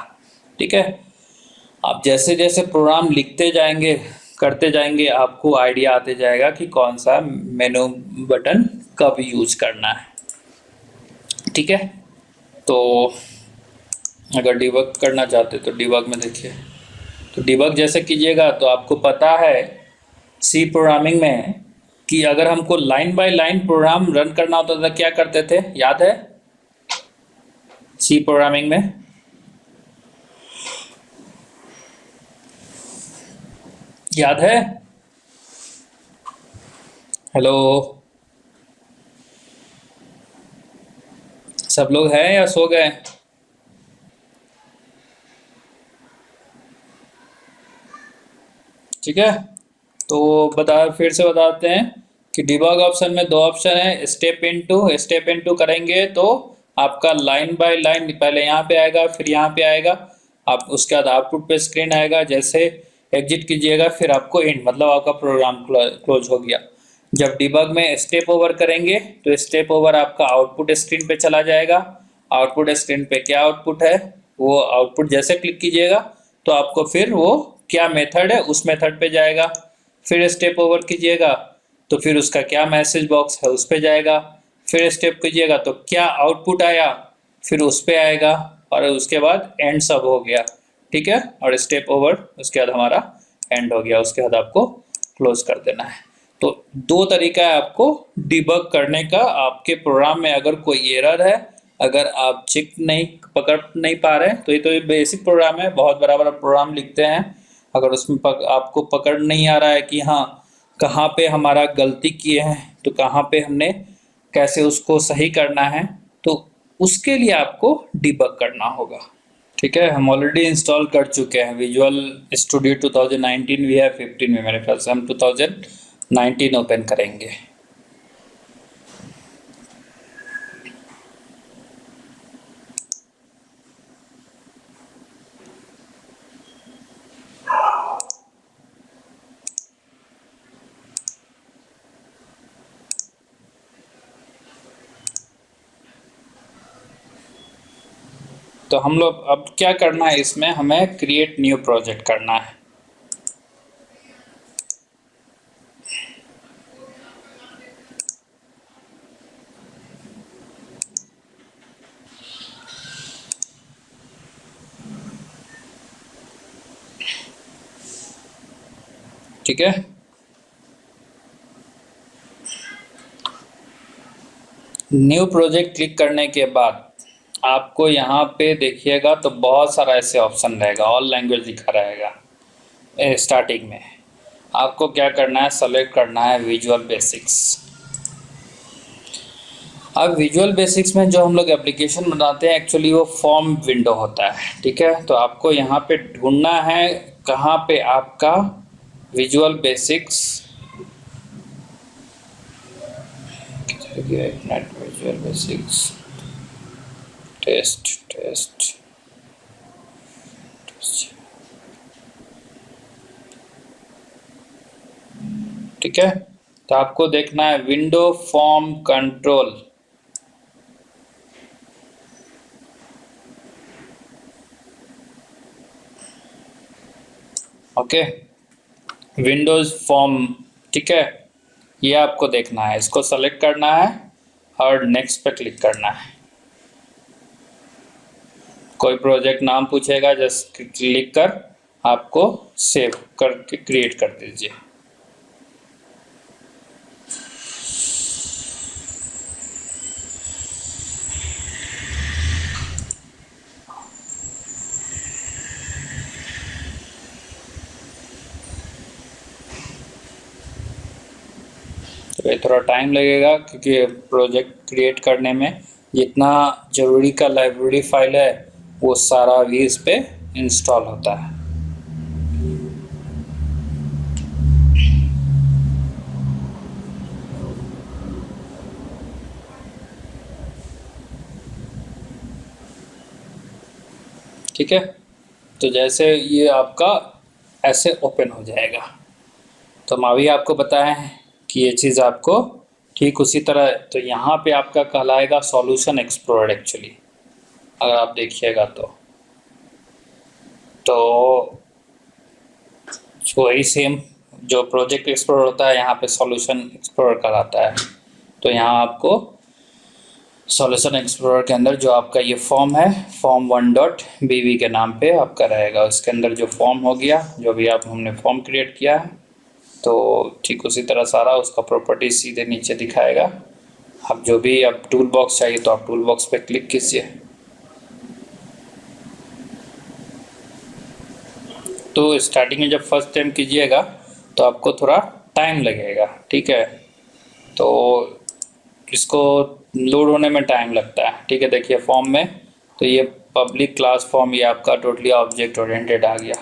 ठीक है। आप जैसे जैसे प्रोग्राम लिखते जाएंगे करते जाएंगे आपको आइडिया आते जाएगा कि कौन सा मेनू बटन कब यूज करना है, ठीक है। तो अगर डिबग करना चाहते तो डिबग में देखिए, तो डिबग जैसे कीजिएगा तो आपको पता है सी प्रोग्रामिंग में कि अगर हमको line by line program run करना होता था क्या करते थे, याद है सी प्रोग्रामिंग में? याद है? हेलो, सब लोग हैं या सो गए? ठीक है, तो फिर से बताते हैं कि डिबग ऑप्शन में दो ऑप्शन है, स्टेप इनटू करेंगे तो आपका लाइन बाय लाइन पहले यहाँ पे आएगा फिर यहाँ पे आएगा, आप उसके बाद आउटपुट पे स्क्रीन आएगा, जैसे एग्जिट कीजिएगा फिर आपको एंड, मतलब आपका प्रोग्राम क्लोज हो गया। जब डिबग में स्टेप ओवर करेंगे तो स्टेप ओवर आपका आउटपुट स्क्रीन पे चला जाएगा। आउटपुट स्क्रीन पे क्या आउटपुट है, वो आउटपुट जैसे क्लिक कीजिएगा तो आपको फिर वो क्या मेथड है उस मेथड पे जाएगा। फिर स्टेप ओवर कीजिएगा तो फिर उसका क्या मैसेज बॉक्स है उस पे जाएगा। फिर स्टेप कीजिएगा तो क्या आउटपुट आया फिर उस पे आएगा, और उसके बाद एंड सब हो गया। ठीक है, और स्टेप ओवर उसके बाद हमारा एंड हो गया, उसके बाद आपको क्लोज कर देना है। तो दो तरीका है आपको डिबग करने का। आपके प्रोग्राम में अगर कोई एरर है, अगर आप चेक नहीं पकड़ नहीं पा रहे हैं, तो ये बेसिक प्रोग्राम है, बहुत बड़ा बड़ा प्रोग्राम लिखते हैं, अगर उसमें आपको पकड़ नहीं आ रहा है कि हाँ कहाँ पे हमारा गलती किए हैं, तो कहाँ पे हमने कैसे उसको सही करना है, तो उसके लिए आपको डिबग करना होगा। ठीक है, हम ऑलरेडी इंस्टॉल कर चुके हैं विजुअल स्टूडियो 2019 भी है 15 में, मेरे ख्याल से हम 2019 ओपन करेंगे। तो हम लोग अब क्या करना है, इसमें हमें क्रिएट न्यू प्रोजेक्ट करना है। ठीक है, न्यू प्रोजेक्ट क्लिक करने के बाद आपको यहाँ पे देखिएगा तो बहुत सारा ऐसे ऑप्शन रहेगा, ऑल लैंग्वेज दिखा रहेगा। स्टार्टिंग में आपको क्या करना है, सेलेक्ट करना है विजुअल बेसिक्स। अब विजुअल बेसिक्स में जो हम लोग एप्लीकेशन बनाते हैं एक्चुअली वो फॉर्म विंडो होता है। ठीक है, तो आपको यहाँ पे ढूंढना है कहाँ पे आपका Visual Basics, Visual Basics test test. ठीक है, तो आपको देखना है window form control. Okay, Windows form. ठीक है, ये आपको देखना है, इसको सेलेक्ट करना है और नेक्स्ट पे क्लिक करना है। कोई प्रोजेक्ट नाम पूछेगा, जस्ट क्लिक कर आपको सेव करके क्रिएट कर दीजिए। तो ये थोड़ा टाइम लगेगा क्योंकि प्रोजेक्ट क्रिएट करने में जितना ज़रूरी का लाइब्रेरी फाइल है वो सारा भी इस पे इंस्टॉल होता है। ठीक है, तो जैसे ये आपका ऐसे ओपन हो जाएगा, तो हम अभी आपको बताएं कि ये चीज़ आपको ठीक उसी तरह, तो यहाँ पे आपका कहलाएगा सॉल्यूशन एक्सप्लोरर एक्चुअली, अगर आप देखिएगा तो वही सेम जो प्रोजेक्ट एक्सप्लोरर होता है यहाँ पे सॉल्यूशन एक्सप्लोरर कहलाता है। तो यहाँ आपको सॉल्यूशन एक्सप्लोरर के अंदर जो आपका ये फॉर्म है, फॉर्म 1.bv के नाम पे आपका रहेगा। उसके अंदर जो फॉर्म हो गया, जो भी आप हमने फॉर्म क्रिएट किया है, तो ठीक उसी तरह सारा उसका प्रॉपर्टी सीधे नीचे दिखाएगा। अब जो भी अब टूल बॉक्स चाहिए तो आप टूल बॉक्स पे क्लिक कीजिए। तो स्टार्टिंग में जब फर्स्ट टाइम कीजिएगा तो आपको थोड़ा टाइम लगेगा, ठीक है, तो इसको लोड होने में टाइम लगता है, ठीक है। देखिए फॉर्म में तो ये पब्लिक क्लास फॉर्म ये आपका टोटली ऑब्जेक्ट ओरिएंटेड आ गया,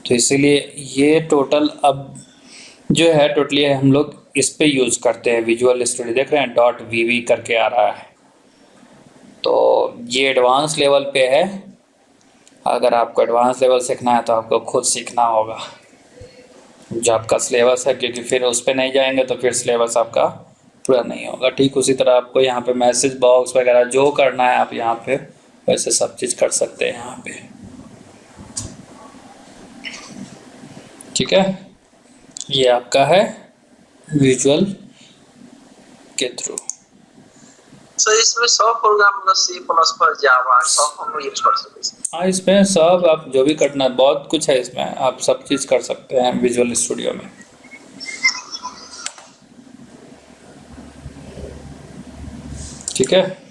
तो इसीलिए ये टोटल अब जो है टोटली हम लोग इस पे यूज़ करते हैं। विजुअल स्टूडियो देख रहे हैं .vv करके आ रहा है, तो ये एडवांस लेवल पे है। अगर आपको एडवांस लेवल सीखना है तो आपको खुद सीखना होगा जो आपका सिलेबस है, क्योंकि फिर उस पर नहीं जाएंगे तो फिर सिलेबस आपका पूरा नहीं होगा। ठीक उसी तरह आपको यहाँ पे मैसेज बॉक्स वगैरह जो करना है आप यहाँ पे वैसे सब चीज़ कर सकते हैं यहाँ पे, ठीक है। ये आपका है विजुअल के थ्रू। सो इसमें सब प्रोग्राम मतलब C++, जावा सब हम लोग यूज कर सकते हैं। हाँ, इसमें सब आप जो भी करना है बहुत कुछ है इसमें, आप सब चीज़ कर सकते हैं विजुअल स्टूडियो में, ठीक है।